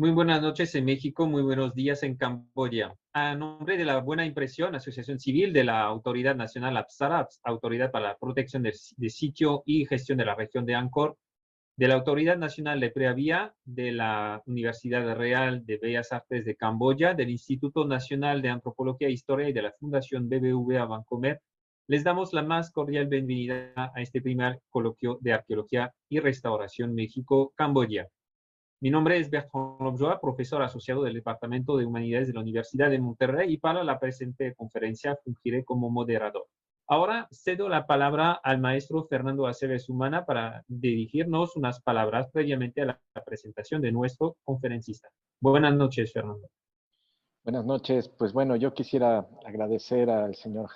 Muy buenas noches en México, muy buenos días en Camboya. A nombre de la Buena Impresión, Asociación Civil de la Autoridad Nacional Apsara, Autoridad para la Protección de Sitio y Gestión de la Región de Angkor, de la Autoridad Nacional de Preavía, de la Universidad Real de Bellas Artes de Camboya, del Instituto Nacional de Antropología e Historia y de la Fundación BBVA Bancomer, les damos la más cordial bienvenida a este primer coloquio de Arqueología y Restauración México-Camboya. Mi nombre es Bertrand Lobjoa, profesor asociado del Departamento de Humanidades de la Universidad de Monterrey, y para la presente conferencia fungiré como moderador. Ahora cedo la palabra al maestro Fernando Aceves Humana para dirigirnos unas palabras previamente a la presentación de nuestro conferencista. Buenas noches, Fernando. Buenas noches. Pues bueno, yo quisiera agradecer al señor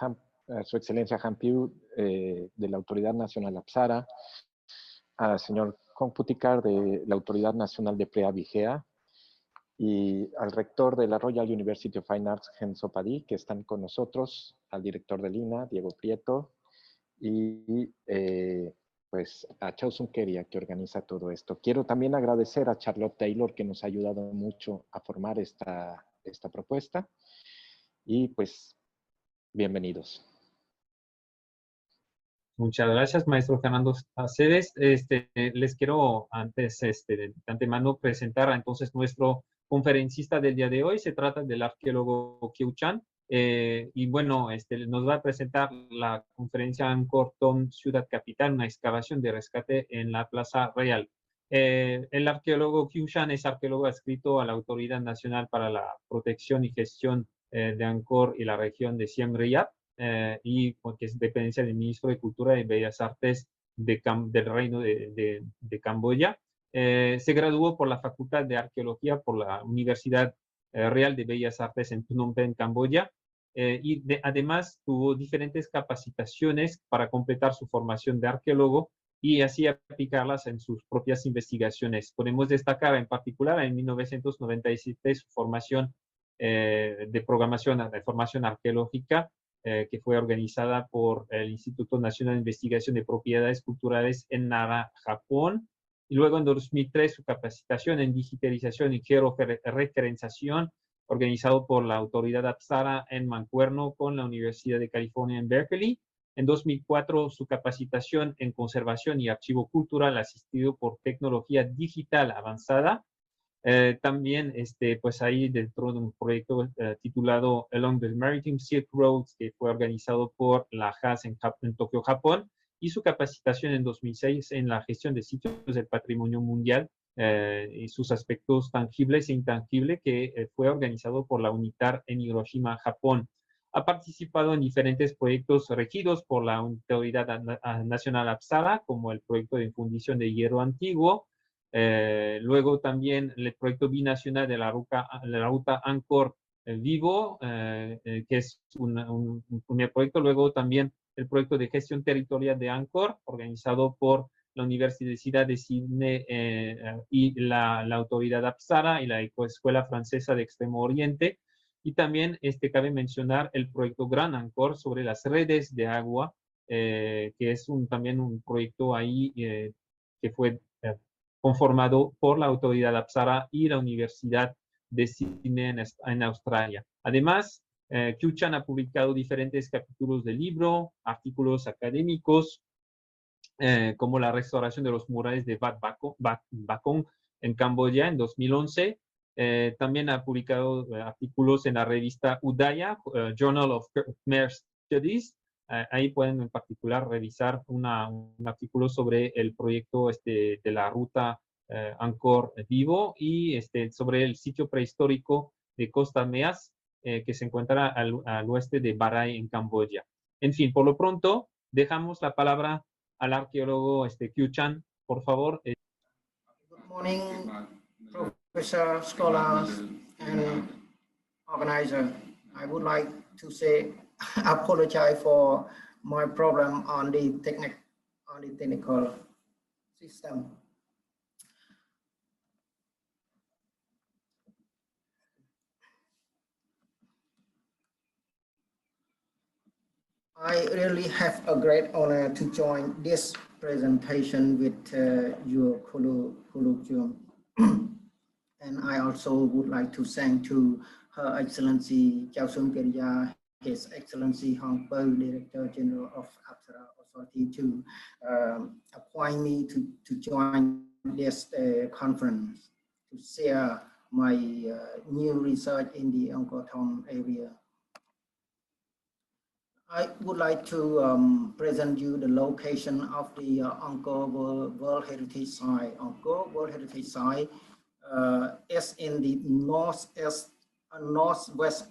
a su excelencia Hampiu de la Autoridad Nacional Apsara, al señor Computikar de la Autoridad Nacional de Preavigea y al rector de la Royal University of Fine Arts, Genso Padí, que están con nosotros, al director del INA, Diego Prieto, y pues a Chausun Keria, que organiza todo esto. Quiero también agradecer a Charlotte Taylor, que nos ha ayudado mucho a formar esta propuesta, y pues bienvenidos. Muchas gracias, maestro Fernando Aceves. Les quiero antes de antemano presentar entonces nuestro conferencista del día de hoy. Se trata del arqueólogo Kieu Chan. Y bueno, nos va a presentar la conferencia Angkor Thom, Ciudad Capital, una excavación de rescate en la Plaza Real. El arqueólogo Kieu Chan es arqueólogo adscrito a la Autoridad Nacional para la Protección y Gestión de Angkor y la región de Siem Reap. Y porque es dependencia del Ministro de Cultura y Bellas Artes del Reino de Camboya. Se graduó por la Facultad de Arqueología por la Universidad Real de Bellas Artes en Phnom Penh, Camboya, y además tuvo diferentes capacitaciones para completar su formación de arqueólogo y así aplicarlas en sus propias investigaciones. Podemos destacar en particular en 1997 su formación de formación arqueológica, que fue organizada por el Instituto Nacional de Investigación de Propiedades Culturales en Nara, Japón. Y luego en 2003 su capacitación en digitalización y georreferenciación, organizado por la Autoridad Apsara en Mancuerno con la Universidad de California en Berkeley. En 2004 su capacitación en conservación y archivo cultural asistido por tecnología digital avanzada. También, pues ahí dentro de un proyecto titulado Along the Maritime Silk Roads, que fue organizado por la JAS en Tokio, Japón, y su capacitación en 2006 en la gestión de sitios del patrimonio mundial y sus aspectos tangibles e intangibles, que fue organizado por la UNITAR en Hiroshima, Japón. Ha participado en diferentes proyectos regidos por la Autoridad Nacional Apsara, como el proyecto de fundición de hierro antiguo. Luego también el proyecto binacional de la ruta Angkor Vivo, que es un primer proyecto. Luego también el proyecto de gestión territorial de Angkor, organizado por la Universidad de Sydney y la Autoridad Apsara y la Escuela Francesa de Extremo Oriente. Y también cabe mencionar el proyecto Gran Angkor sobre las redes de agua, que es también un proyecto ahí que fue conformado por la Autoridad Apsara y la Universidad de Sydney en Australia. Además, Kieu Chan ha publicado diferentes capítulos del libro, artículos académicos, como la restauración de los murales de Wat Bakong en Camboya en 2011, También ha publicado artículos en la revista Udaya, Journal of Khmer Studies. Ahí pueden en particular revisar un artículo sobre el proyecto de la ruta Angkor Vivo y sobre el sitio prehistórico de Costa Meas, que se encuentra al oeste de Baray, en Camboya. En fin, por lo pronto, dejamos la palabra al arqueólogo Kieu Chan. Por favor. Good morning, professor, scholars, and organizer. I would like to say apologize for my problem on the technical system. I really have a great honor to join this presentation with your colloquium. And I also would like to thank to Her Excellency Chao Soon Kiriya, His Excellency Hong Po, Director General of Apsara Authority, to appoint me to join this conference to share my new research in the Angkor Thom area. I would like to present you the location of the Angkor World Heritage Site. Angkor World Heritage Site is in the northwest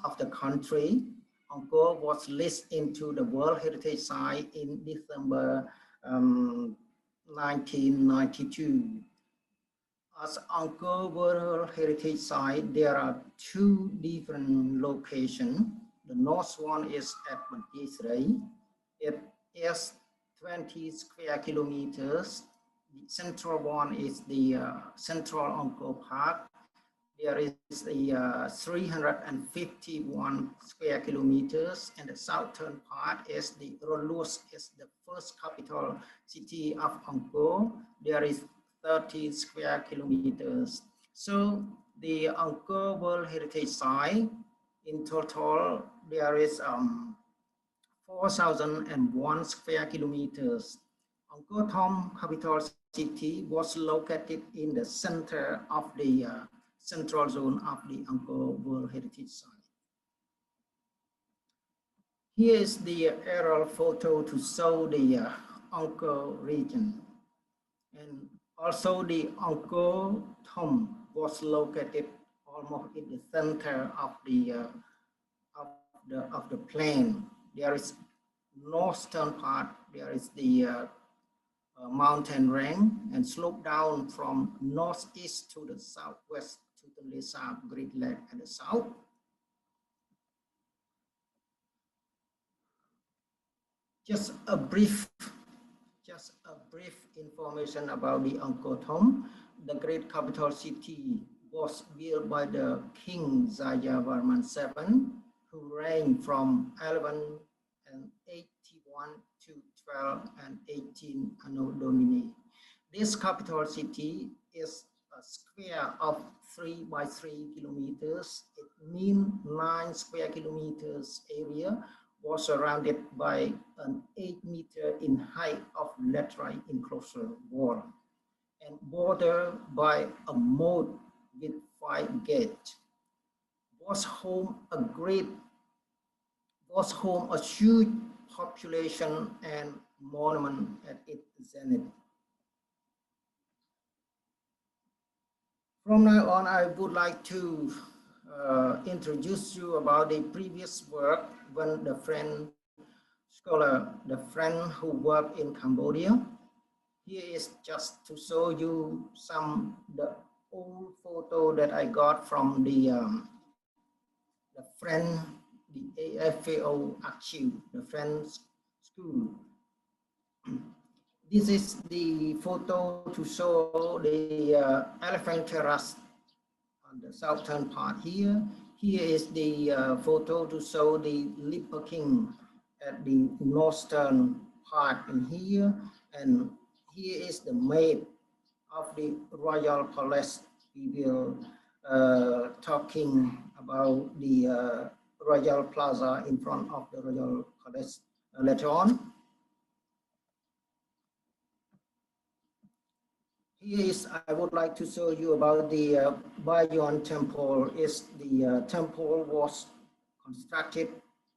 of the country. Angkor was listed into the World Heritage Site in December 1992. As Angkor World Heritage Site, there are two different locations. The north one is at Mantisrei. It is 20 square kilometers. The central one is the Central Angkor Park. There is a 351 square kilometers, and the southern part is the Rolus, is the first capital city of Angkor. There is 30 square kilometers. So the Angkor World Heritage Site, in total, there is 4,001 square kilometers. Angkor Thom, capital city, was located in the center of the central zone of the Angkor World Heritage Site. Here is the aerial photo to show the Angkor region. And also the Angkor Thom was located almost in the center of the plain. There is northern part, there is the mountain range, and slope down from northeast to the southwest to the Lesa Great Lake at the south. Just a brief information about the Angkor Thom. The great capital city was built by the King Jayavarman VII, who reigned from 1181 to 1218 Anno Domini. This capital city is a square of 3 by 3 kilometers. It means 9 square kilometers area was surrounded by an 8 meter in height of laterite enclosure wall and bordered by a moat with 5 gates. Was home a huge population and monument at its zenith. From now on, I would like to introduce you about the previous work when the friend scholar, the friend who worked in Cambodia. Here is just to show you the old photo that I got from the friend, the AFAO archive, the Friends School. This is the photo to show the elephant terrace on the southern part here. Here is the photo to show the Leper King at the northern part in here. And here is the map of the Royal Palace. We will talking about the Royal Plaza in front of the Royal Palace later on. Here is, I would like to show you about the Bayon temple. Is the temple was constructed,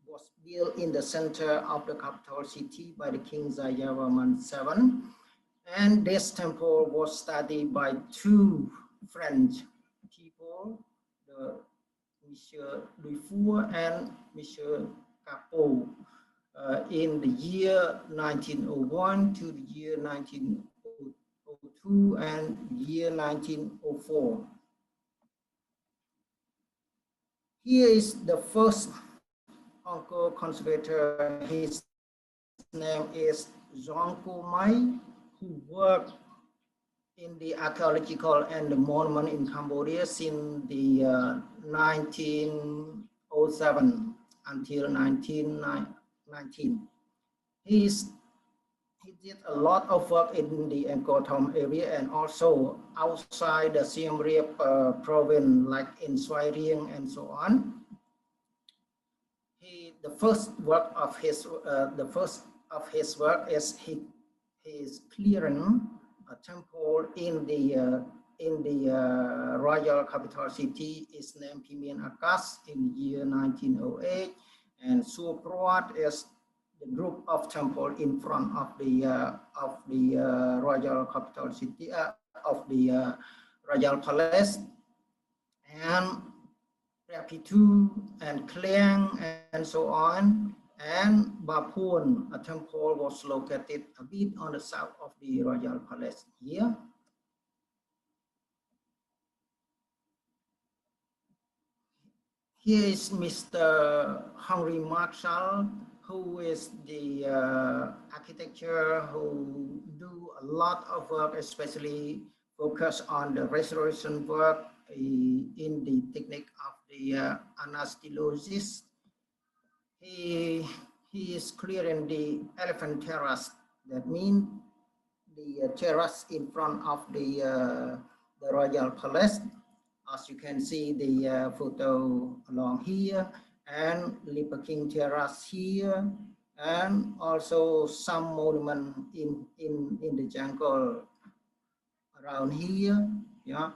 was built in the center of the capital city by the King Jayavarman VII. And this temple was studied by two French people, the Monsieur Dufour and Monsieur Capot, in the year 1901 to the year 1902 and year 1904. Here is the first Angkor conservator. His name is Jean Komai, who worked in the archaeological and the monument in Cambodia since the 1907 until 1919. He did a lot of work in the Angkor Thom area and also outside the Siem Reap province, like in Svay Rieng and so on. The first of his work is his clearing a temple in the royal capital city is named Pimien Akas in the year 1908, and Suprot is the group of temple in front of the royal capital city of the royal palace, and Rapitu and Kleng and so on. And Bapun, a temple, was located a bit on the south of the royal palace here. Here is Mr. Henry Marshall, who is the architecture who do a lot of work, especially focus on the restoration work in the technique of the anastylosis. He is clearing the elephant terrace. That means the terrace in front of the royal palace. As you can see the photo along here, and Lipa King terrace here, and also some monument in the jungle around here. Yeah.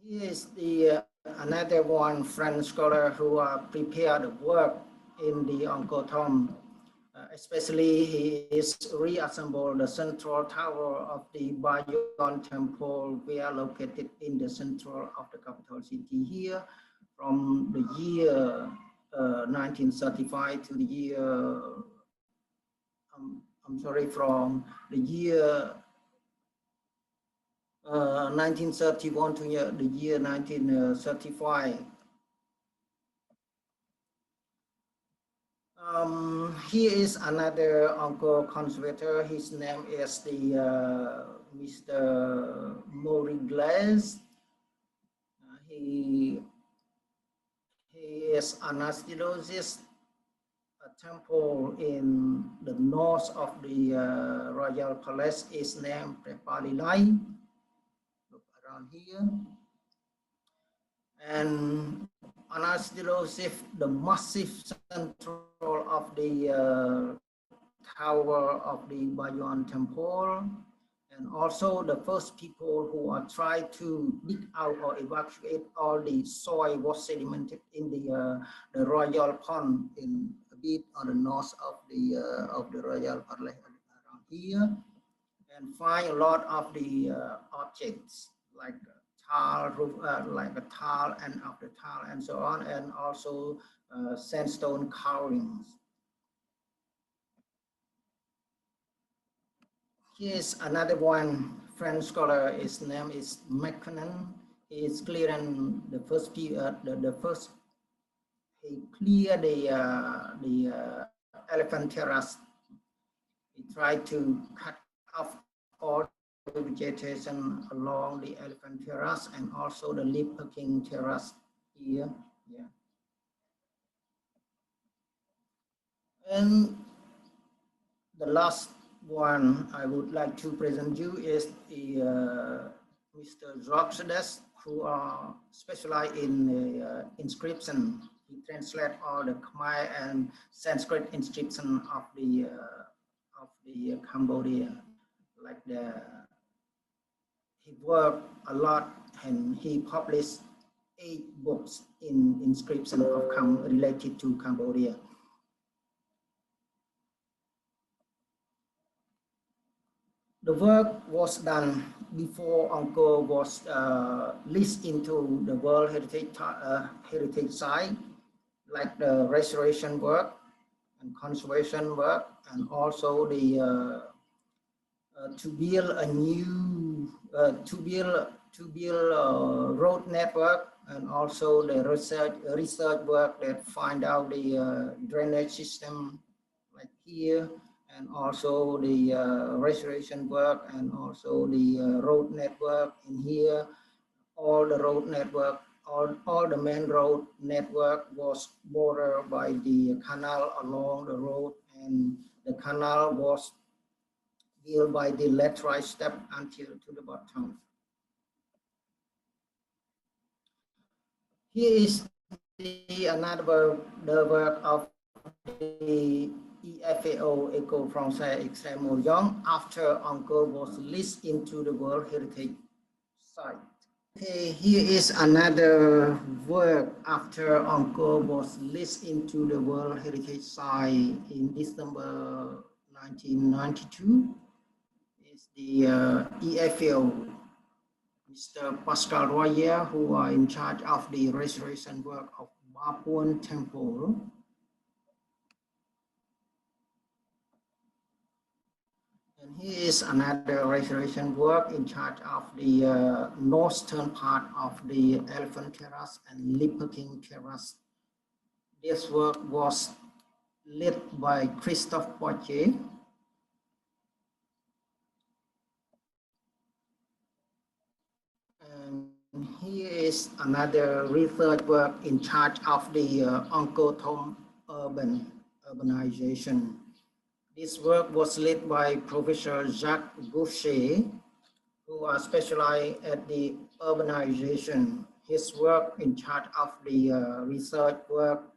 Here is the another one French scholar who prepared the work in the Angkor Thom. Especially he is reassembled the central tower of the Bayon temple. We are located in the central of the capital city here from the year 1935 to the year, from the year 1931 to the year 1935. Here is another Angkor conservator. His name is the Mr. Maurice Glaze. He is an anastylosis. A temple in the north of the royal palace is named Prepalilai. Look around here. And anastylosis, the massive central of the tower of the Bayon temple, and also the first people who are trying to dig out or evacuate all the soil was sedimented in the royal pond in a bit on the north of the royal palace around here, and find a lot of the objects like tile, like a tile and of the tile and so on, and also sandstone carvings. Here's another one French scholar. His name is McConnell. He is clearing the first he cleared the elephant terrace. He tried to cut off all the vegetation along the elephant terrace and also the Lipa King terrace here. Yeah. And the last one I would like to present you is the Mr. Roxades, who are specialized in inscription. He translates all the Khmer and Sanskrit inscription of the of the Cambodia. Like he worked a lot and he published 8 books in inscription of related to Cambodia. The work was done before Angkor was listed into the World Heritage Site, like the restoration work and conservation work, and also the to build a new road network, and also the research work that find out the drainage system like here, and also the restoration work, and also the road network in here. All the road network, all the main road network was bordered by the canal along the road, and the canal was built by the laterite step until to the bottom. Here is another work of the EFAO Eco-Français Extrême-Orient after Angkor was listed into the World Heritage Site. Okay, here is another work after Angkor was listed into the World Heritage Site in December 1992. It's the EFAO, Mr. Pascal Royer, who are in charge of the restoration work of Bayon Temple. And here is another restoration work in charge of the northern part of the Elephant Terrace and Leper King Terrace. This work was led by Christophe Poitier. And here is another research work in charge of the Angkor Thom urbanization. This work was led by Professor Jacques Gaucher, who are specialized at the urbanization. His work in charge of the research work,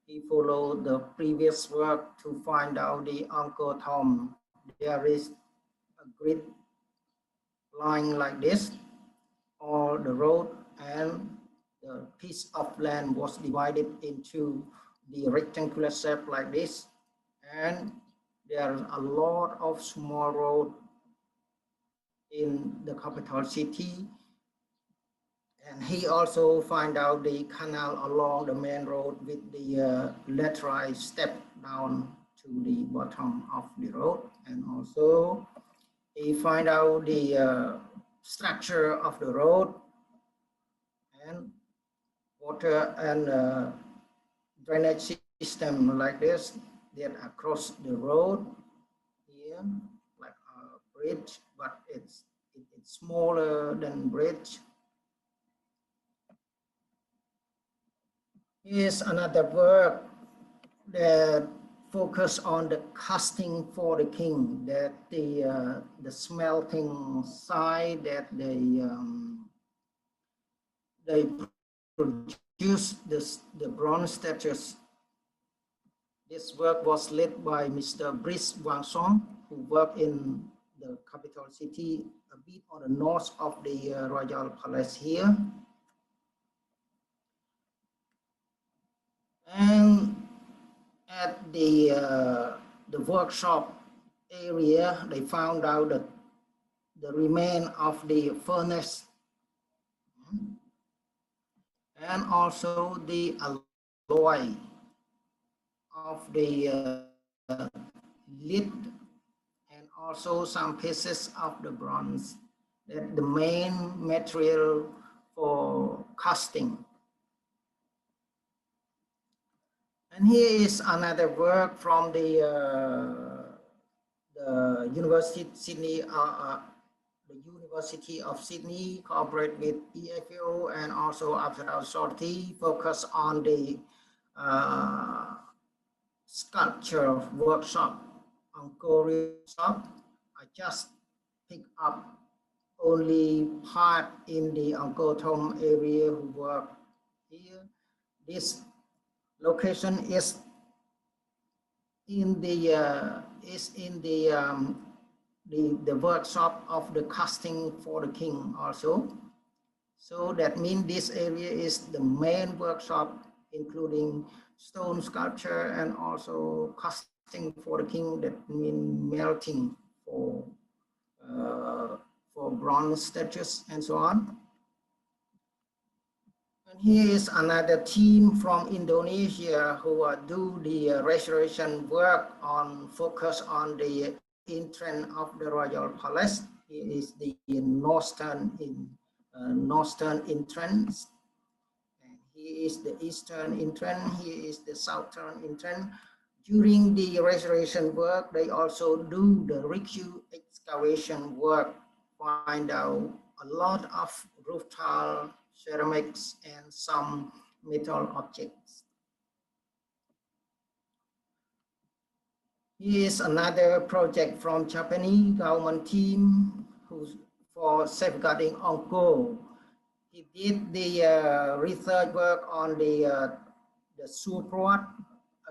he followed the previous work to find out the Angkor Thom. There is a grid line like this, or the road, and the piece of land was divided into the rectangular shape like this, and there are a lot of small roads in the capital city. And he also find out the canal along the main road with the laterite step down to the bottom of the road. And also he find out the structure of the road and water and drainage system like this that across the road here, like a bridge, but it's smaller than bridge. Here's another work that focus on the casting for the king, that the smelting side that they produce the bronze statues. This work was led by Mr. Brice Wanson, who worked in the capital city, a bit on the north of the Royal Palace here. And at the workshop area, they found out that the remain of the furnace and also the alloy of the lid, and also some pieces of the bronze, that the main material for casting. And here is another work from the University of Sydney, cooperate with EFAO and also Absar Authority, focus on the sculpture workshop, Angkor workshop. I just pick up only part in the Angkor Thom area who work here. This location is in the the workshop of the casting for the king also. So that means this area is the main workshop, including stone sculpture and also casting for the king. That means melting for bronze statues and so on. And here is another team from Indonesia who do the restoration work on focus on the entrance of the royal palace. Here is the northern entrance. And here is the eastern entrance. Here is the southern entrance. During the restoration work, they also do the excavation work, find out a lot of roof tile, ceramics, and some metal objects. Here is another project from Japanese government team who's for safeguarding Angkor. He did the research work on the Surprat,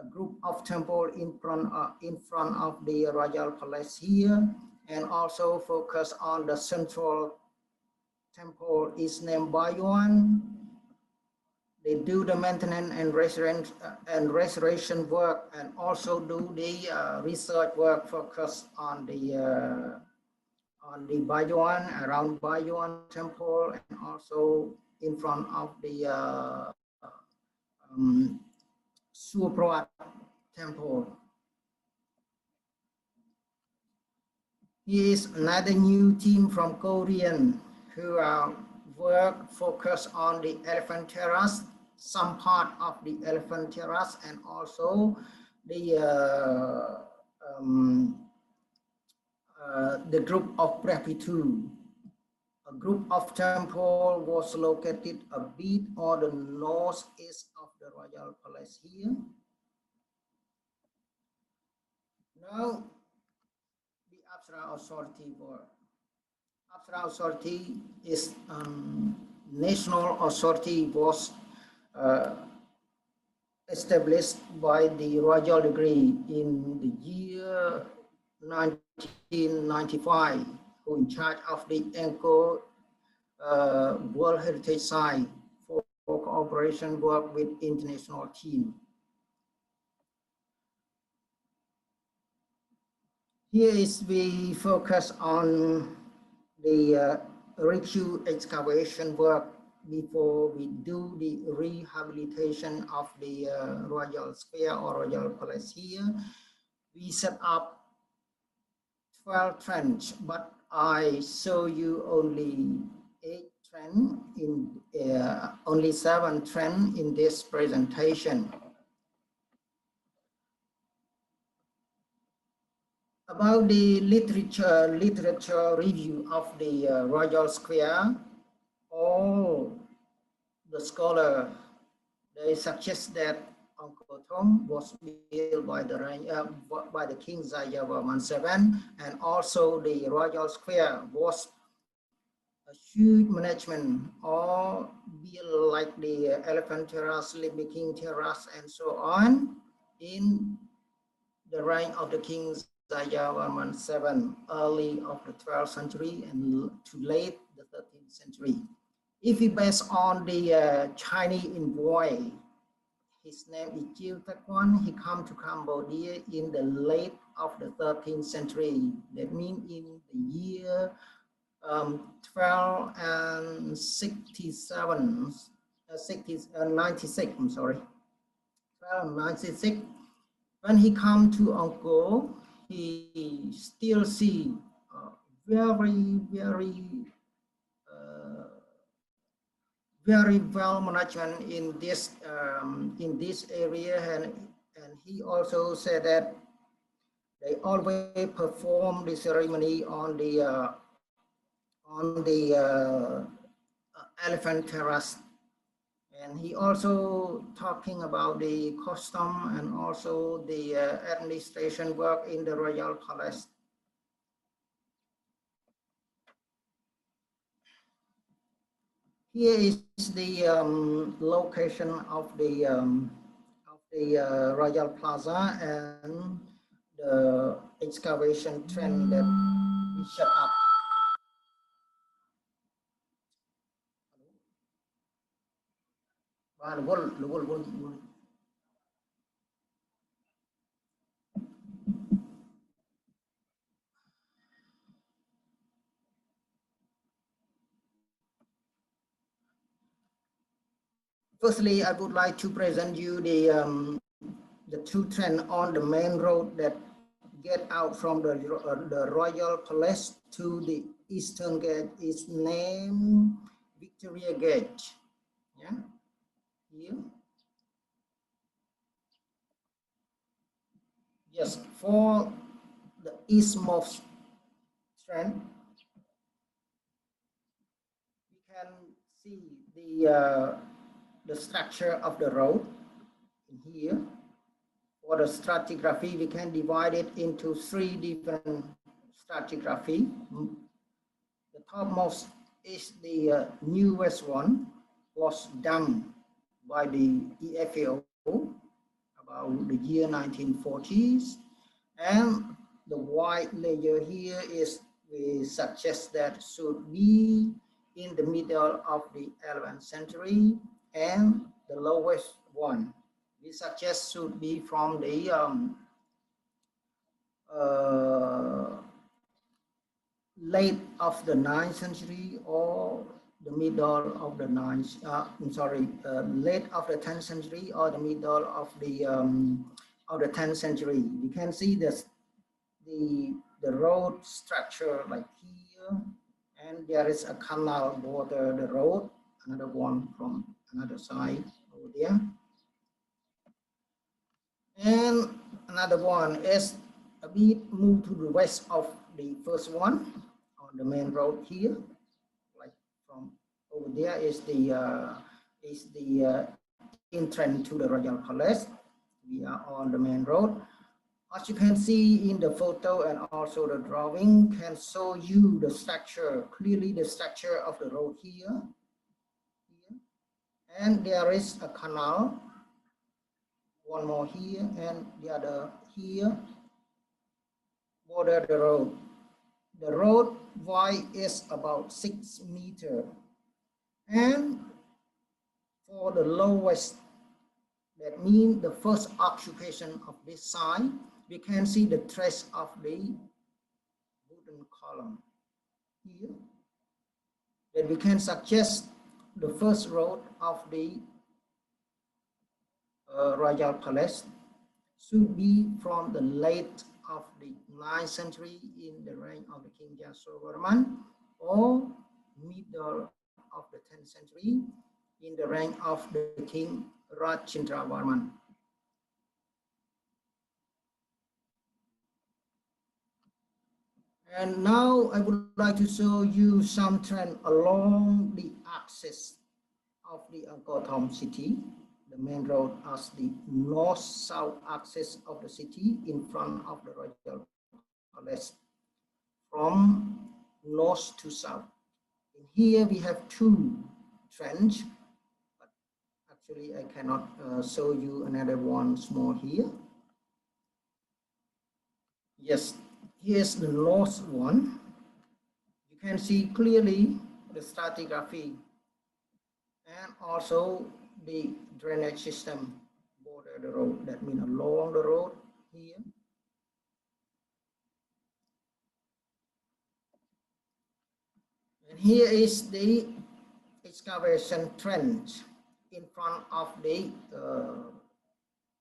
a group of temple in front of the royal palace here, and also focus on the central temple is named Bayon. They do the maintenance and restoration work, and also do the research work focused on the Bayon, around Bayon temple, and also in front of the Surprat temple. Here is another new team from Korean who work focus on the elephant terrace, some part of the elephant terrace, and also the group of Prepitu. A group of temple was located a bit on the northeast of the royal palace here. Now, the Apsara Authority work. Apsara Authority is national authority, was established by the royal decree in the year 1995, who in charge of the Angkor World Heritage Site for cooperation work with international team. Here is we focus on the excavation work before we do the rehabilitation of the royal square or royal palace here. We set up 12 trench, but I show you only 8 trench in only 7 trench in this presentation. About the literature review of the royal square, all the scholars, they suggest that Angkor Thom was built by the King Jayavarman VII, and also the royal square was a huge management, or built like the elephant terrace, Libby King terrace, and so on, in the reign of the King Jayavarman VII, early of the 12th century and to late the 13th century. If we base on the Chinese envoy, his name is Chiu Takwon, he come to Cambodia in the late of the 13th century. That means in the year 96, I'm sorry, 1296. When he come to Angkor, he still see very well management in this area, and he also said that they always perform the ceremony on the elephant terrace. And he also talking about the custom and also the administration work in the royal palace. Here is the location of the the Royal Plaza and the excavation trend that we set up. Firstly, I would like to present you the two trend on the main road that get out from the Royal Palace to the Eastern Gate is named Victoria Gate. Yeah, here. Yes, for the eastmost strand, we can see the structure of the road in here. For the stratigraphy, we can divide it into three different stratigraphy. The topmost is the newest one, was done by the EFAO about the year 1940s, and the white layer here is, we suggest that should be in the middle of the 11th century, and the lowest one we suggest should be from the late of the 9th century or the middle of the late of the 10th century or the middle of the 10th century. We can see this the road structure like here, and there is a canal border the road, another one from another side over there, and another one is a bit moved to the west of the first one on the main road here. Like from over there is the entrance to the Royal Palace. We are on the main road. As you can see in the photo and also the drawing can show you the structure, clearly the structure of the road here. And there is a canal, one more here and the other here, border the road. The road wide is about 6 meters. And for the lowest, that means the first occupation of this side, we can see the trace of the wooden column here. Then we can suggest the first road of the Royal Palace should be from the late of the 9th century in the reign of the King Jayavarman, or middle of the 10th century in the reign of the King Jayavarman. And now I would like to show you some trend along the axis of the Angkor Thom city, the main road as the north-south axis of the city in front of the Royal Palace, from north to south. In here we have two trends, but actually I cannot show you another one small here. Yes, here's the north one. You can see clearly the stratigraphy and also the drainage system border the road, that means along the road here. And here is the excavation trench in front of the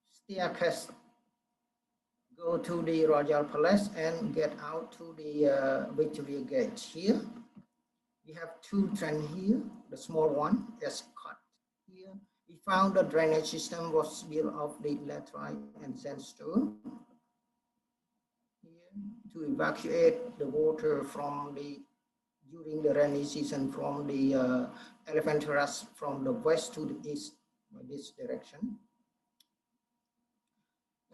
staircase. Go to the Royal Palace and get out to the Victoria Gate here. We have two trends here. The small one is cut here. We found the drainage system was built of the laterite and sandstone here to evacuate the water from during the rainy season from the Elephant Terrace from the west to the east by this direction.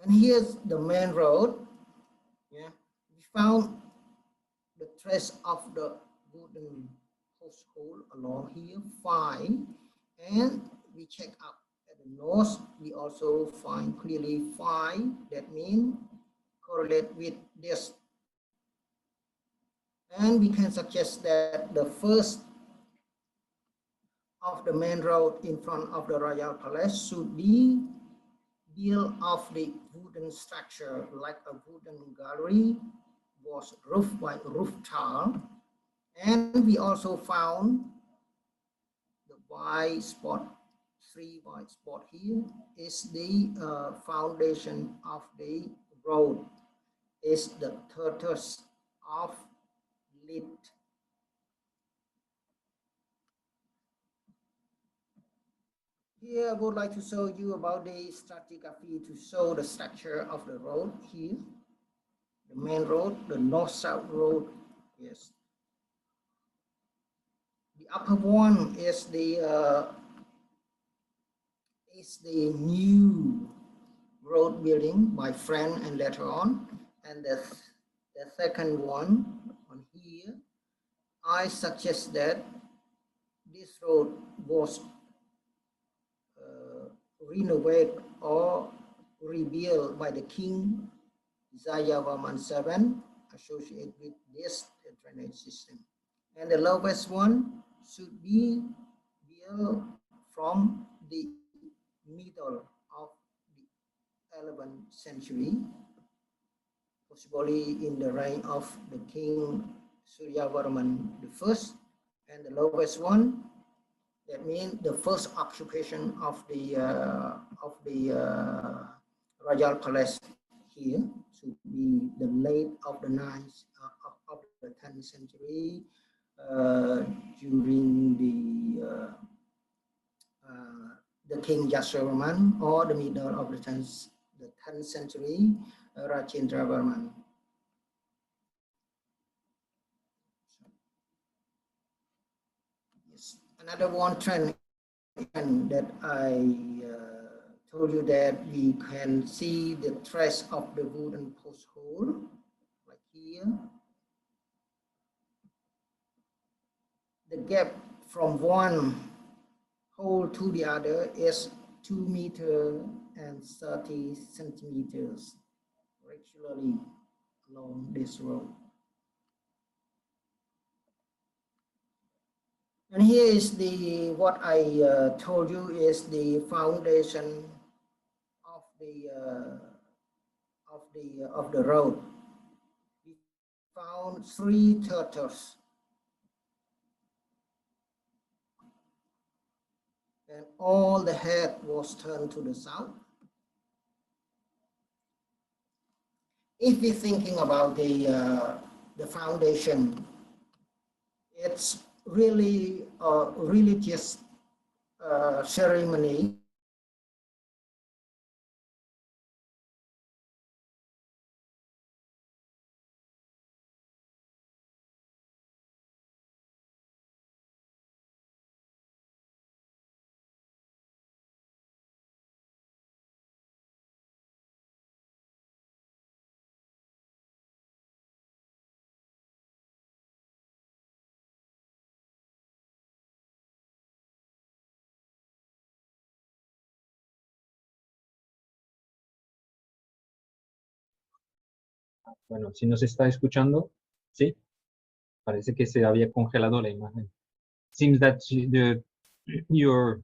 And here's the main road. Yeah, we found the trace of the wooden post hole along here, 5, and we check out at the north, we also find clearly 5. That means correlate with this. And we can suggest that the first of the main road in front of the royal palace should be built of the wooden structure, like a wooden gallery, was roofed by roof tile. And we also found the white spot, 3 white spot here, is the foundation of the road, is the tortoise of lit. Here I would like to show you about the stratigraphy to show the structure of the road here. The main road, the north-south road, yes. The upper one is the new road building by French and later on, and the second one on here, I suggest that this road was renovated or rebuilt by the King Jayavarman VII, associated with this drainage system. And the lowest one should be built from the middle of the 11th century, possibly in the reign of the King Jayavarman I. And the lowest one, that means the first occupation of the royal palace here should be the late of the 9th of the 10th century, during the King Jayavarman, or the middle of the 10th century, Rajendravarman. Yes, another one trend that I told you, that we can see the trace of the wooden post hole, like here. The gap from one hole to the other is 2 meters and 30 centimeters regularly along this road. And here is the what I told you is the foundation of the road. We found 3 turtles, and all the head was turned to the south. If we're thinking about the foundation, it's really a religious ceremony. Bueno, si nos está escuchando, sí, parece que se había congelado la imagen. Seems that your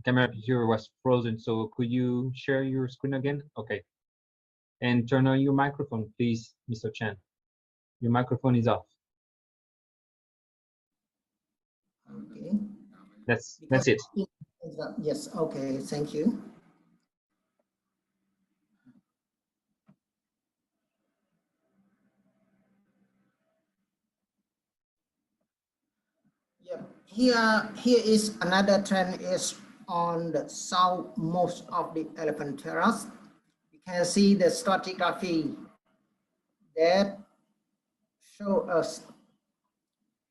camera picture was frozen, so could you share your screen again? Okay. And turn on your microphone, please, Mr. Chan. Your microphone is off. Okay. That's it. Yes, okay, thank you. Yeah, here is another trend is on the southmost of the elephant terrace. You can see the stratigraphy that show us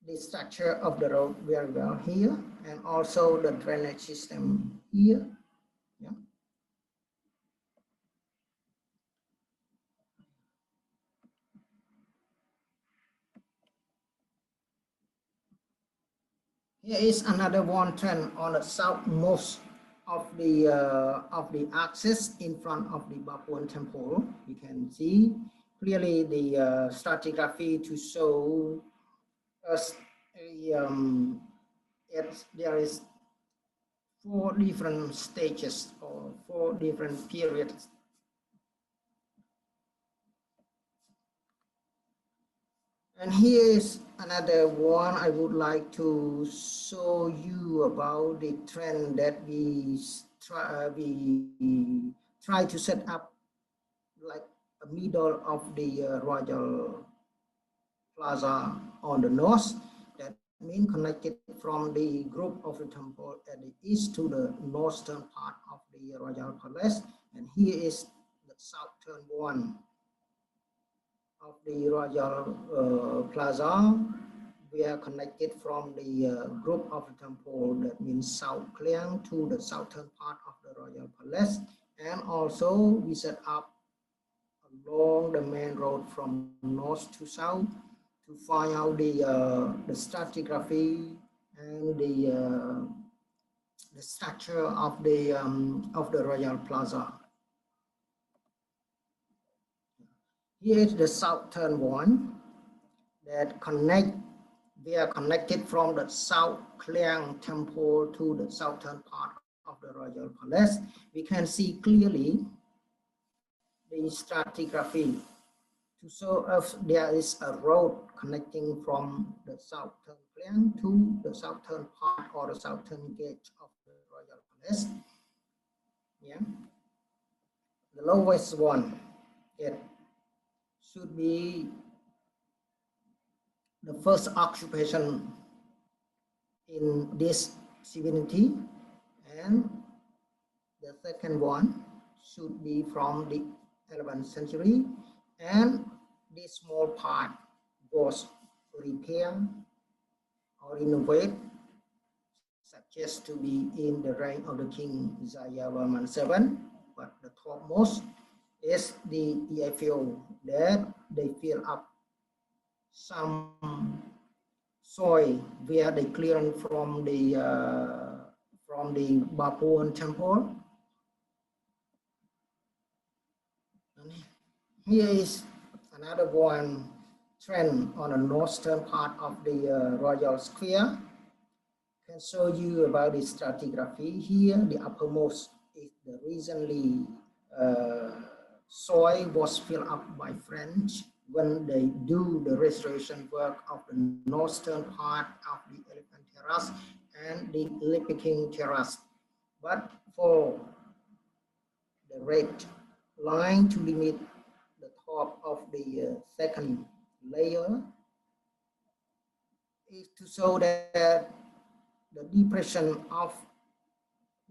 the structure of the road very well here, and also the drainage system here. Yeah. Here is another one trend on the southmost of the access in front of the Bayon temple. You can see clearly the stratigraphy to show us there is 4 different stages or 4 different periods. And here is another one I would like to show you about the trend that we try to set up like a middle of the Royal Plaza on the north. That means connected from the group of the temple at the east to the northern part of the Royal Palace. And here is the southern one of the Royal Plaza. We are connected from the group of the temple, that means South Kliang, to the southern part of the Royal Palace. And also we set up along the main road from north to south to find out the stratigraphy and the structure of the Royal Plaza. Here is the southern one that they are connected from the South Kliang temple to the southern part of the Royal Palace. We can see clearly the stratigraphy to show us there is a road connecting from the southern Kliang to the southern part or the southern gate of the Royal Palace. Yeah, the lowest one, it should be the first occupation in this divinity, and the second one should be from the 11th century, and this small part was repaired or renovated, suggest to be in the reign of the King Jayavarman VII, but the topmost is the EFO that they fill up some soil where they cleared from the Bayon temple. And here is another one trend on the northern part of the Royal Square. Can show you about the stratigraphy. Here the uppermost is the recently soil was filled up by French when they do the restoration work of the northern part of the Elephant Terrace and the Leopard King Terrace. But for the red line to limit the top of the second layer is to show that the depression of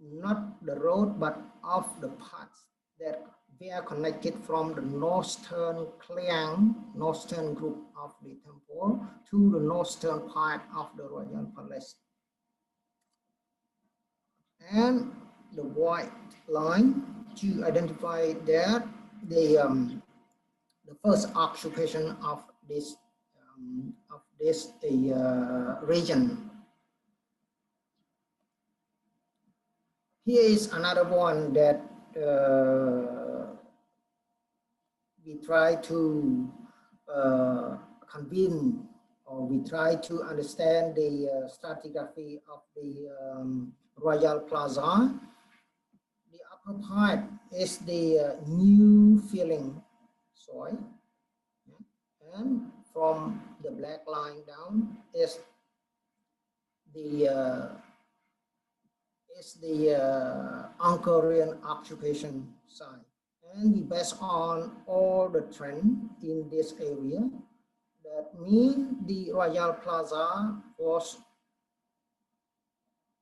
not the road but of the parts that they are connected from the northern Kliang, northern group of the temple to the northern part of the Royal Palace. And the white line to identify that the first occupation of this region. Here is another one that we try to convince, or we try to understand the stratigraphy of the Royal Plaza. The upper part is the new filling soil, and from the black line down is the Angkorian occupation site. And based on all the trend in this area, that means the Royal Plaza was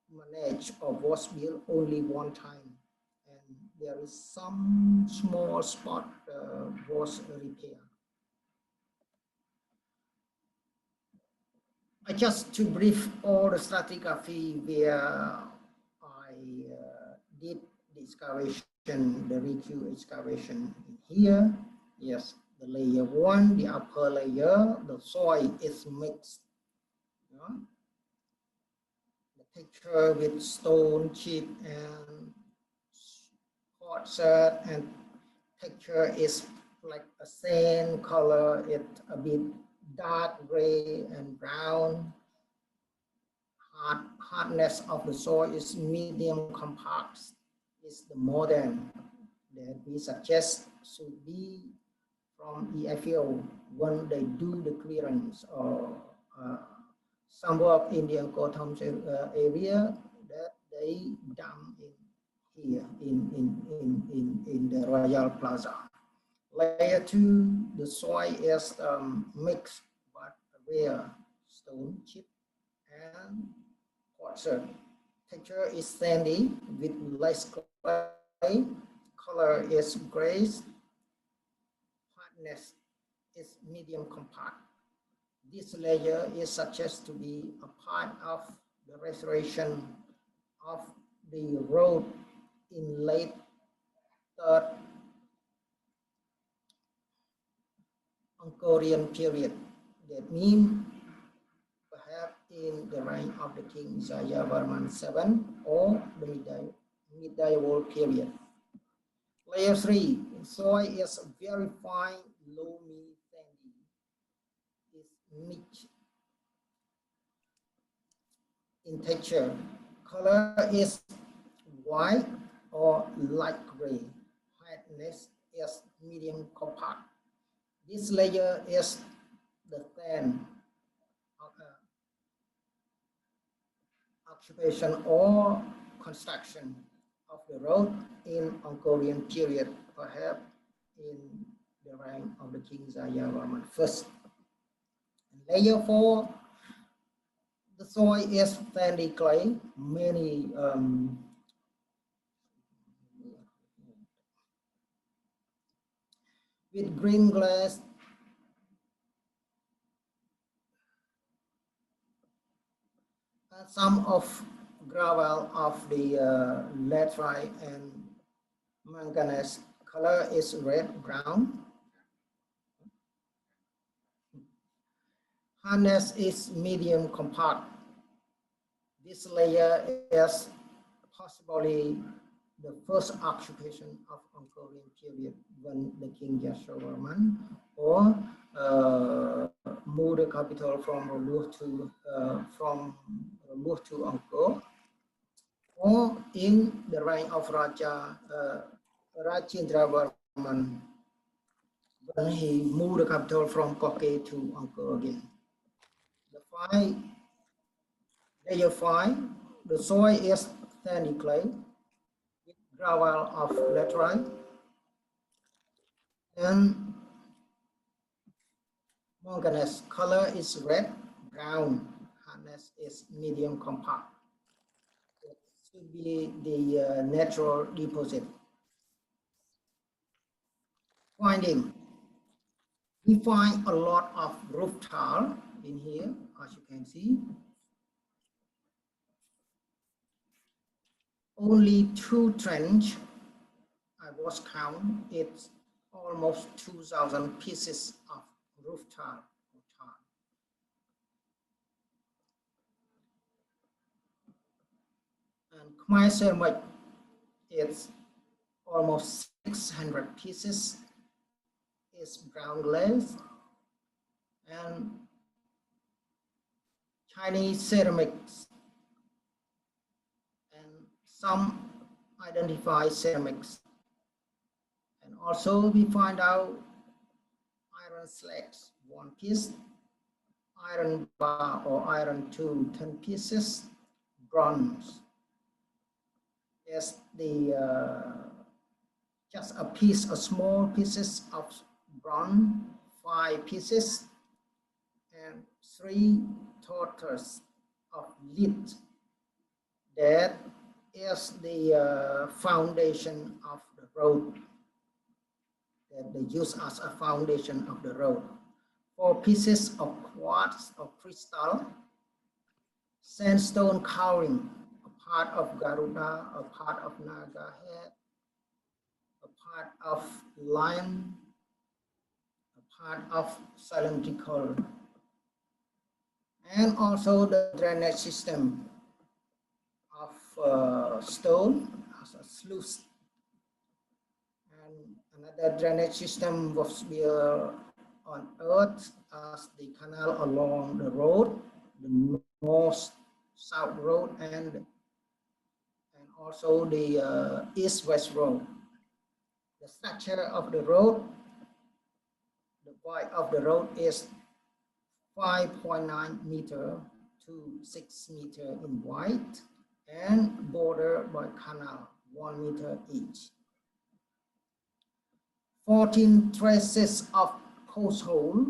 managed or was built only one time, and there is some small spot was repaired. Just to brief all the stratigraphy where I did the excavation, the recue excavation here. Yes, the layer 1, the upper layer, the soil is mixed. Yeah? The texture with stone, chip, and quartz, and texture is like a sand color. It a bit dark gray and brown. Hardness of the soil is medium compact. Is the modern that we suggest should be from EFL when they do the clearance or some work in the Angkor Thom area that they dump in here in the Royal Plaza. Layer 2, the soil is mixed but rare stone chip and quartz. Texture is sandy with less clay. Color is gray. Hardness is medium compact. This layer is suggested to be a part of the restoration of the road in late 3rd Angkorian period. That means perhaps in the reign of the King Jayavarman VII or the medieval period. Layer 3, soil is very fine, loamy, sandy. It's mixed in texture. Color is white or light gray. Hardness is medium compact. This layer is the sand occupation or construction of the road in Angkorian period, perhaps in the reign of the King Jayavarman I. Layer 4, the soil is sandy clay, many with green glass, some of gravel of the laterite and manganese. Color is red brown. Hardness is medium compact. This layer is possibly the first occupation of Angkorian period when the King Jayavarman or moved the capital from Roluh to Angkor, or in the reign of Rajendravarman when he moved the capital from Koke to Angkor again. Layer 5, the soil is sandy clay with gravel of laterite and manganese. Color is red brown. Hardness is medium compact. It should be the natural deposit. Finding. We find a lot of roof tile in here, as you can see. Only 2 trench, I was counting, it's almost 2,000 pieces of roof tile. And Khmer ceramic, it's almost 600 pieces. It's brown glaze. And Chinese ceramics and some identified ceramics. And also we find out iron slates, 1 piece, iron bar or iron tool, 10 pieces, bronze is the just a small pieces of bronze, 5 pieces, and 3 tortoise of lead. That is the foundation of the road. That they use as a foundation of the road. 4 pieces of quartz or crystal, sandstone cowling, a part of Garuda, a part of Naga head, a part of lion, a part of cylindrical, and also the drainage system stone as a sluice. And another drainage system was built on earth as the canal along the road, the north-south road, and also the east-west road. The structure of the road, the width of the road is 5.9 meter to 6 meter in wide and bordered by canal 1 meter each. 14 traces of post hole,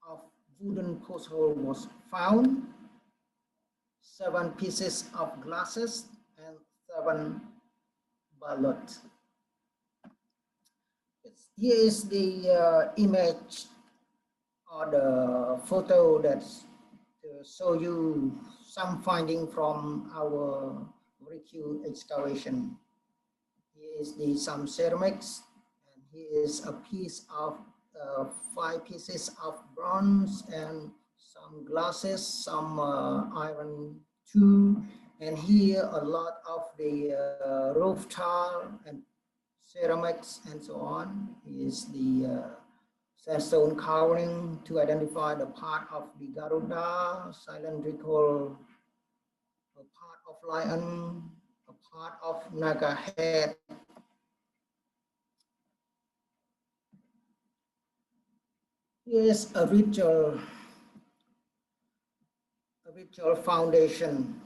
of wooden post hole was found, 7 pieces of glasses and 7 ballots. Here is the image or the photo that show you some finding from our recute excavation. Here is some ceramics, and here is a piece of 5 pieces of bronze and some glasses, some iron tool, and here a lot of the roof tile and ceramics and so on. Is the sandstone covering to identify the part of the Garuda, cylindrical, a part of lion, a part of Naga head. Here is a ritual foundation.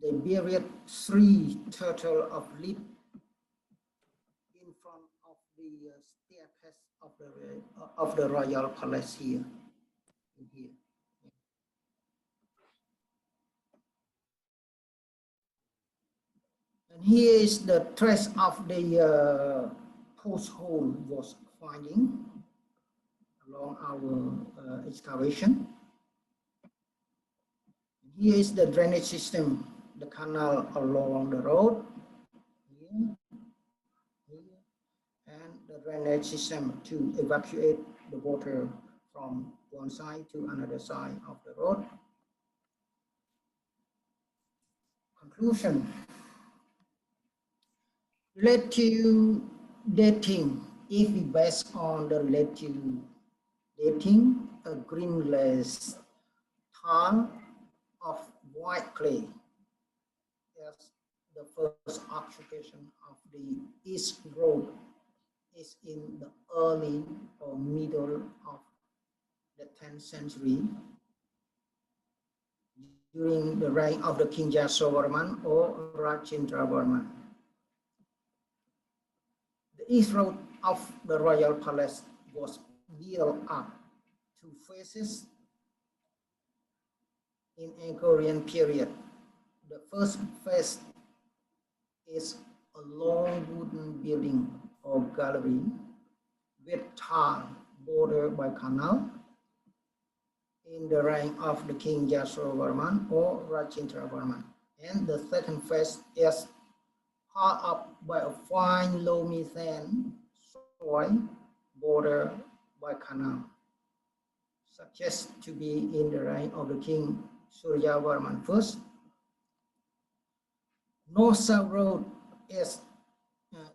They buried 3 turtle of lead in front of the staircase of the royal palace here. And here is the trace of the post hole was finding along our excavation. Here is the drainage system, the canal along the road, here, and the drainage system to evacuate the water from one side to another side of the road. Conclusion. Relative dating, if we base on the relative dating, a greenless tile of white clay as the first occupation of the East Road is in the early or middle of the 10th century during the reign of the King Jayavarman or Rajendravarman. The East Road of the royal palace was built up 2 phases in Angkorian period. The first phase is a long wooden building or gallery with tile bordered by canal in the reign of the King Jayavarman or Rajendravarman. And the second phase is piled up by a fine loamy sand soil bordered by canal, suggests to be in the reign of the King Jayavarman I. North-south road is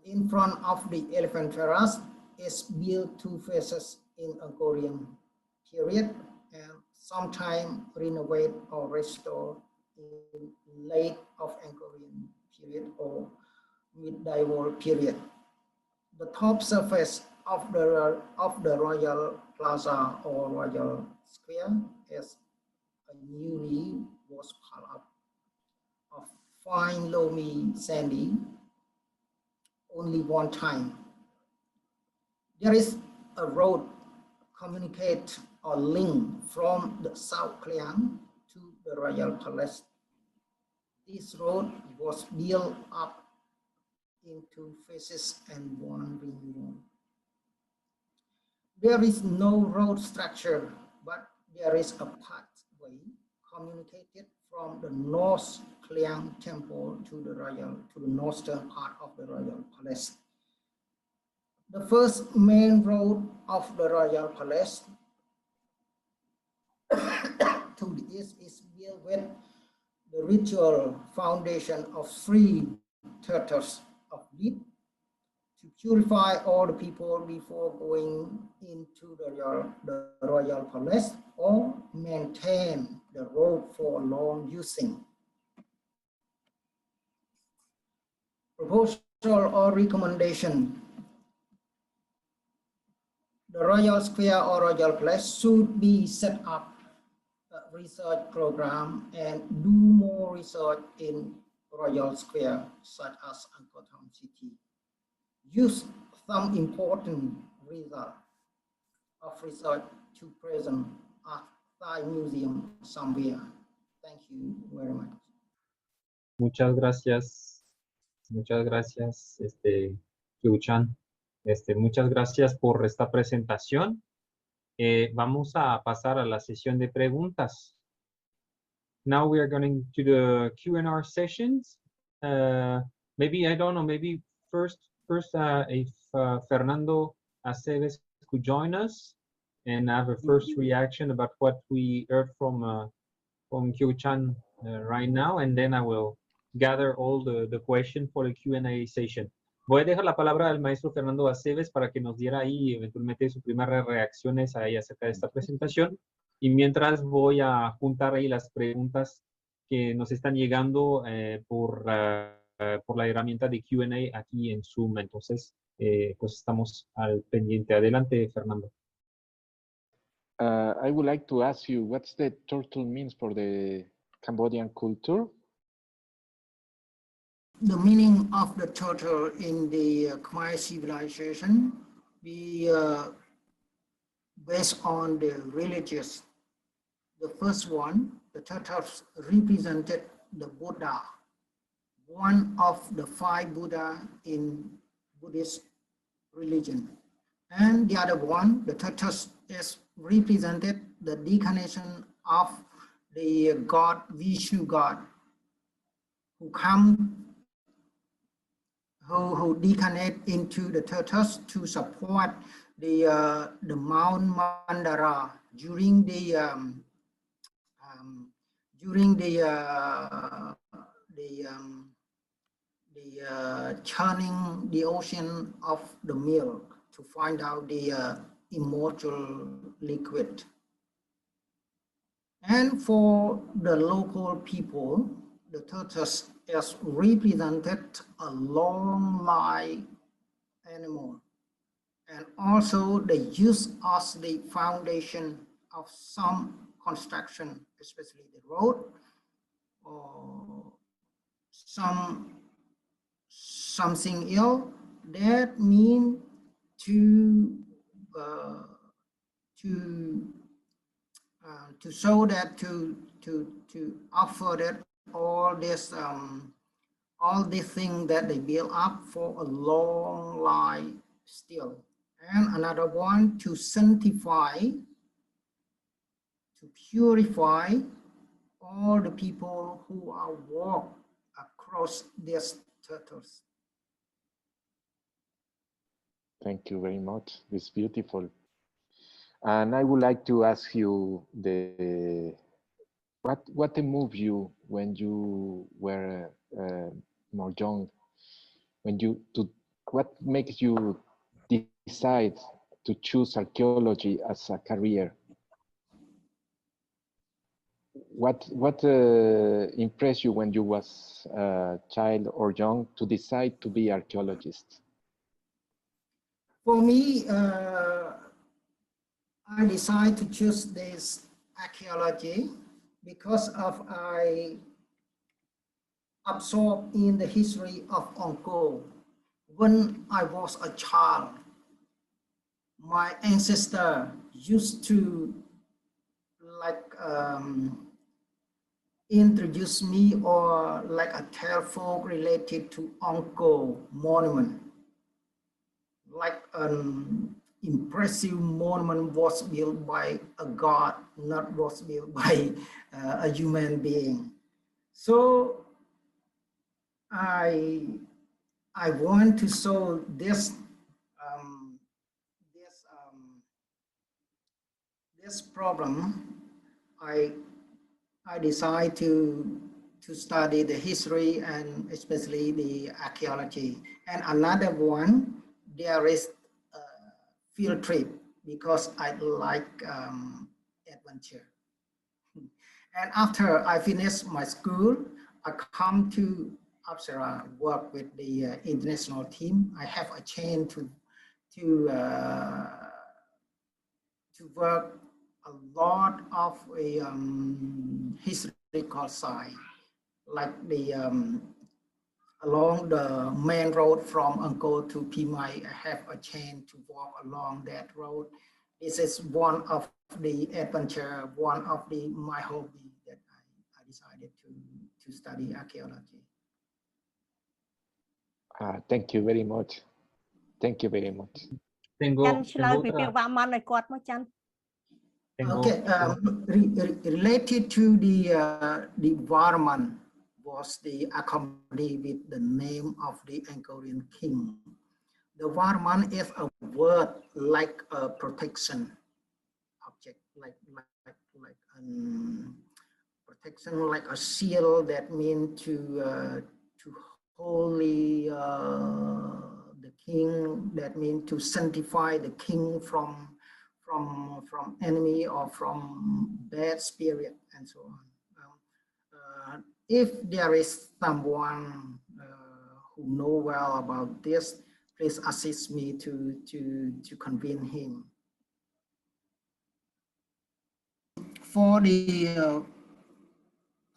in front of the elephant terrace, is built 2 phases in Angkorian period and sometime renovate or restore in late of Angkorian period or medieval period. The top surface of the royal plaza or royal square is a newly was piled up of fine loamy sandy only one time. There is a road communicate or link from the South Kliang to the royal palace. This road was built up in 2 phases and 1 ring road. There is no road structure, but there is a pathway communicated from the North Kliang temple to the northern part of the royal palace. The first main road of the royal palace to the east is built with the ritual foundation of 3 turtles of lead to purify all the people before going into the royal palace or maintain the road for long using. Proposal or recommendation. The royal square or royal palace should be set up a research program and do more research in royal square such as Angkor Thom city. Use some important result of research to present at Thai museum somewhere. Thank you very much. Muchas gracias, Kiu-chan. Muchas gracias por esta presentación. Vamos a pasar a la sesión de preguntas. Now we are going to the Q&R sessions. Maybe, I don't know, maybe first if Fernando Aceves could join us and have a first reaction about what we heard from Kiu-chan right now, and then I will gather all the questions for the Q&A session. Voy a dejar la palabra al maestro Fernando Aceves para que nos diera ahí eventualmente sus primeras reacciones ahí acerca de esta presentación. Y mientras voy a juntar ahí las preguntas que nos están llegando por la herramienta de Q&A aquí en Zoom. Entonces, pues estamos al pendiente. Adelante, Fernando. I would like to ask you, what's the turtle means for the Cambodian culture? The meaning of the turtle in the Khmer civilization be based on the religious. The first one, the turtles represented the Buddha, one of the 5 Buddha in Buddhist religion. And the other one, the turtles is represented the decarnation of the god, Vishnu god, who decarnate into the turtles to support the Mount Mandara during the churning the ocean of the milk to find out the immortal liquid. And for the local people, the tortoise is represented a long-lived animal, and also they use as the foundation of some construction, especially the road or something else. That means to show that to offer that all these things that they build up for a long life still. And another one, to sanctify, to purify all the people who are walk across these turtles. Thank you very much. It's beautiful. And I would like to ask you what moved you when you were more young? What makes you decide to choose archaeology as a career? What impressed you when you was a child or young to decide to be archaeologist? For me, I decided to choose this archaeology because of I absorbed in the history of Angkor. When I was a child, my ancestor used to introduce me or like a tale folk related to Angkor monument. Like an impressive monument was built by a god, not was built by a human being. So I want to solve this this problem. I decide to to study the history and especially the archaeology. And another one, there is a field trip because I like adventure. And after I finish my school, I come to Apsara, work with the international team. I have a chance to work a lot of a historical site, like the along the main road from Angkor to Pimai. I have a chance to walk along that road. This is one of the adventure, one of my hobby that I decided to study archaeology. Thank you very much. Thank you very much. Tengo Okay, related to the Varman was the accompanied with the name of the Angkorian king. The Varman is a word like a protection object, like protection, like a seal that means to holy the king, that means to sanctify the king from enemy or from bad spirit and so on. If there is someone who know well about this, please assist me to convince him. For the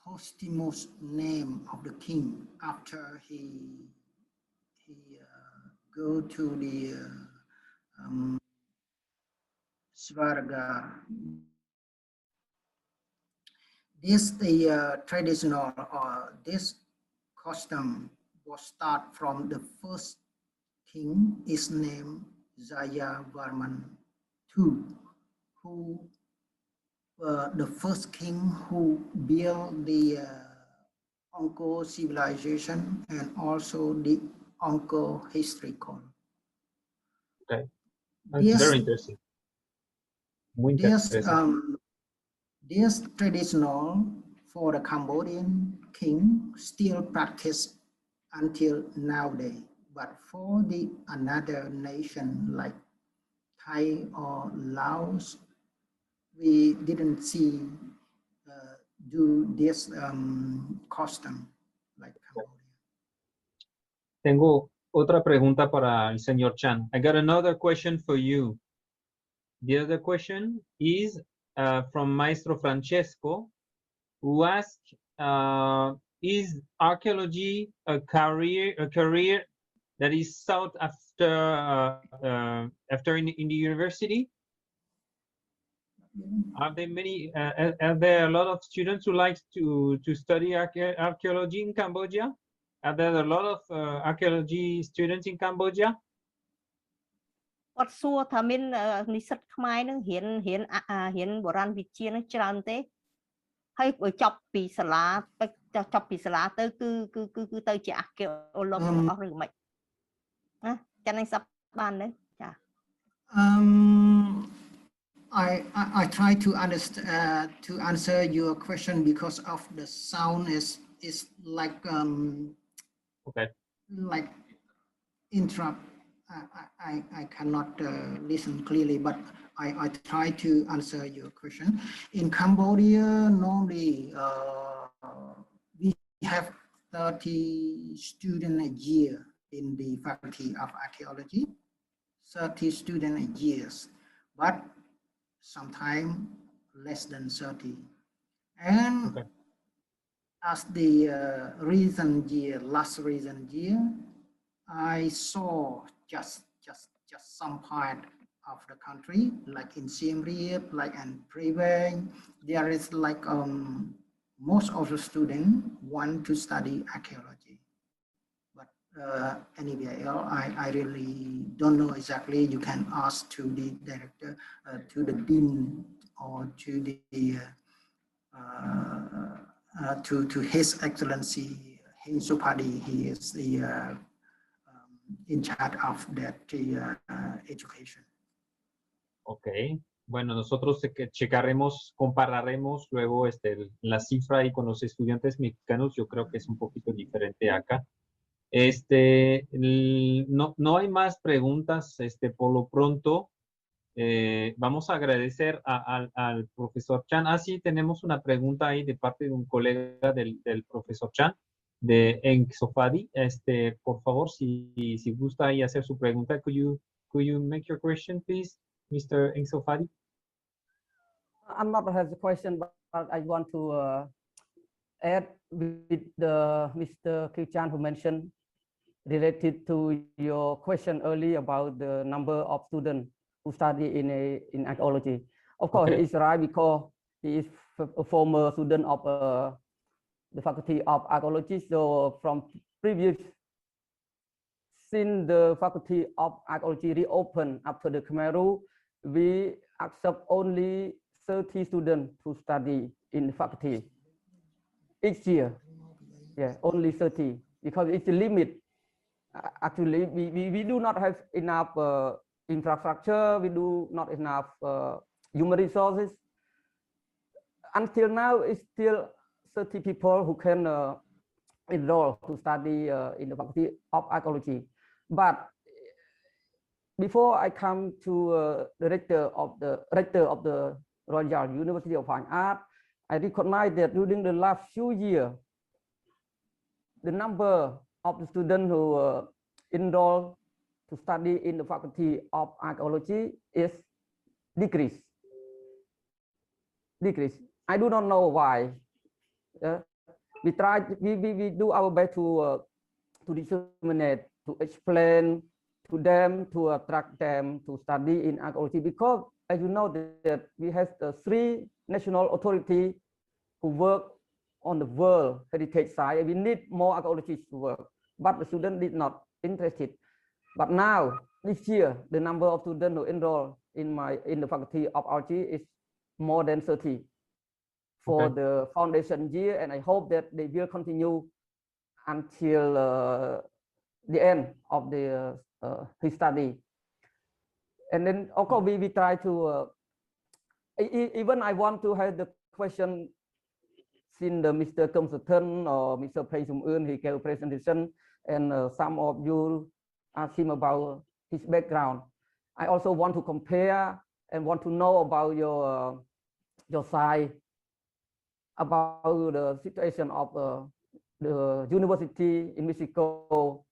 posthumous name of the king after he go to the Svarga. This the traditional or this custom was start from the first king is named Jayavarman II, who the first king who built the Angkor civilization and also the Angkor historical. Okay, that's very interesting. Muy interesting. This traditional for the Cambodian king still practiced until nowadays, but for the another nation like Thai or Laos, we didn't see do this custom like Cambodia. Tengo otra pregunta para el señor Chan. I got another question for you. The other question is from Maestro Francesco, who asked, is archaeology a career that is sought after in the university? Are there a lot of students who like to study archaeology in Cambodia? Are there a lot of archaeology students in Cambodia? គាត់សួរថាមាននិស្សិតខ្មែរនឹងរៀនបុរាណវិទ្យានឹងច្រើនទេហើយបើចប់ពីសាលាទៅគឺទៅជាអាគេអូឡូទាំងអស់ឬមិនណាចានឹងសាប់បានទេចា I try to understand to answer your question because of the sound is like okay, like interrupt. I cannot listen clearly, but I try to answer your question. In Cambodia, normally we have 30 students a year in the Faculty of Archaeology, 30 students a year, but sometimes less than 30. And okay, as the last recent year, I saw just some part of the country, like in Siem Reap, like in Prevang, there is like most of the students want to study archaeology. But anywhere else, I really don't know exactly. You can ask to the director, to the dean, or to the to His Excellency Heng Supadi. He is the in charge of that education. okay. Bueno, nosotros checaremos, compararemos luego la cifra ahí con los estudiantes mexicanos. Yo creo que es un poquito diferente acá. No hay más preguntas, por lo pronto. Vamos a agradecer al profesor Chan. Sí, tenemos una pregunta ahí de parte de un colega del profesor Chan, de Encofadi. Por favor, si gusta ahí hacer su pregunta, could you make your question, please, Mr. Encofadi? I'm not have the question, but I want to add with the Mr. Kichan who mentioned related to your question earlier about the number of students who study in archaeology. Of course, Okay. he is right because he is a former student of the Faculty of Archaeology. So from previous, since the Faculty of Archaeology reopened after the Khmer rule, we accept only 30 students to study in the faculty each year. Yeah, only 30 because it's a limit. Actually, we do not have enough infrastructure. We do not enough human resources. Until now, it's still 30 people who can enroll to study in the Faculty of Archaeology. But before I come to the rector of the Royal University of Fine Art, I recognize that during the last few years, the number of the students who enroll to study in the Faculty of Archaeology is decreased. I do not know why. We do our best to disseminate, to explain to them, to attract them to study in archaeology, because as you know that we have the 3 national authorities who work on the World Heritage Site. We need more archaeologists to work, but the students did not interested. But now, this year, the number of students who enroll in the Faculty of Archaeology is more than 30 for the foundation year, and I hope that they will continue until the end of his study. And then, of course, we try to, even I want to have the question, since Mr. Komsutan or Mr. Pei Sum-eun, he gave a presentation, and some of you asked him about his background. I also want to compare and want to know about your side, about the situation of the university in Mexico.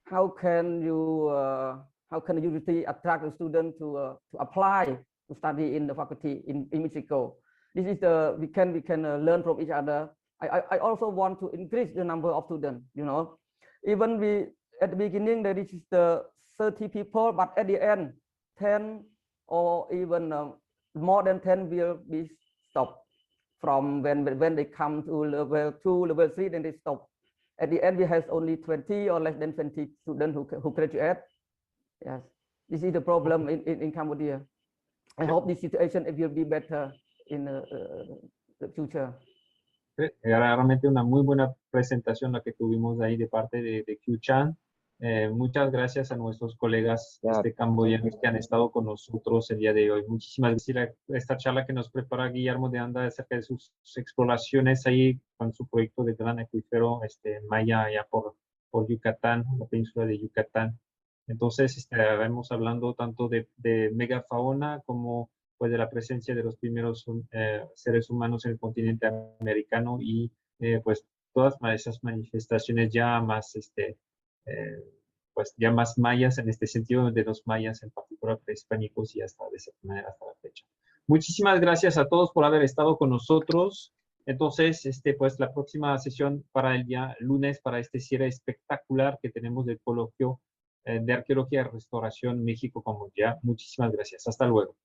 How can the university attract the students to apply to study in the faculty in Mexico? This is we can learn from each other. I also want to increase the number of students. You know, even at the beginning there is the 30 people, but at the end 10 or even more than 10 will be stopped. From when they come to level 2, level 3, then they stop. At the end, we have only 20 or less than 20 students who graduate. Yes, this is the problem in Cambodia. I hope this situation will be better in the future. Realmente una muy buena presentación la que tuvimos ahí de parte de Q-Chan. Muchas gracias a nuestros colegas camboyanos que han estado con nosotros el día de hoy. Muchísimas gracias a esta charla que nos prepara Guillermo de Anda acerca de sus exploraciones ahí con su proyecto de gran acuífero maya allá por Yucatán, la península de Yucatán. Entonces estaremos hablando tanto de megafauna como pues de la presencia de los primeros seres humanos en el continente americano y pues todas esas manifestaciones ya más pues ya más mayas en este sentido, de los mayas en particular prehispánicos y hasta de esa manera hasta la fecha. Muchísimas gracias a todos por haber estado con nosotros. Entonces, pues la próxima sesión para el día lunes, para este cierre espectacular que tenemos del coloquio de Arqueología y Restauración México-Camboya. Muchísimas gracias. Hasta luego.